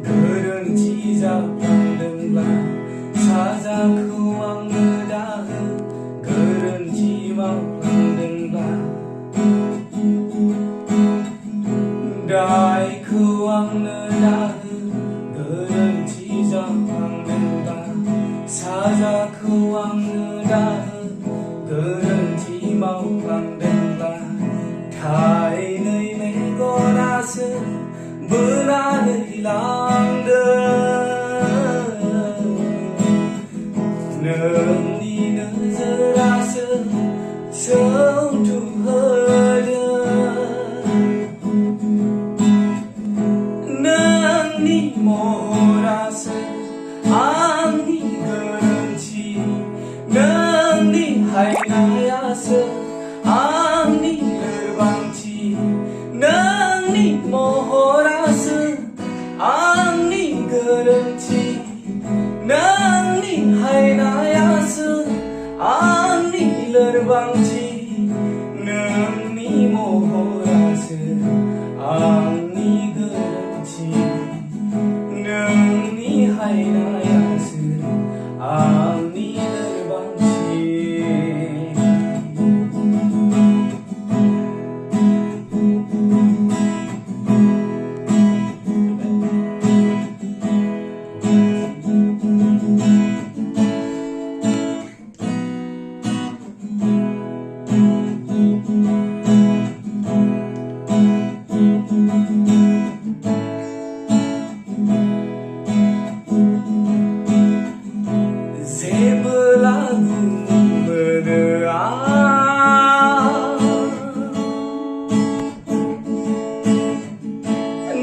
그런지 잡았는가 사자고 왕느다 그런지 막는가 다이 그 왕느다 그런지 잡았는가 사자 그 왕느다 그런지 막는가 타인의 메고라스 문안의 랑들 능니 늦으라스 성투허드 능니 모라스 앙니 그런지 능니 하이나야스 앙니 르방지 능니 모라스 앙니 그런지 능니 하이나야스 앙니 르방지 능니 모라스 앙니 그런지 능니 하이나야스 앙니 르방지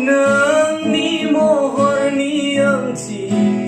능니 모홀니 영지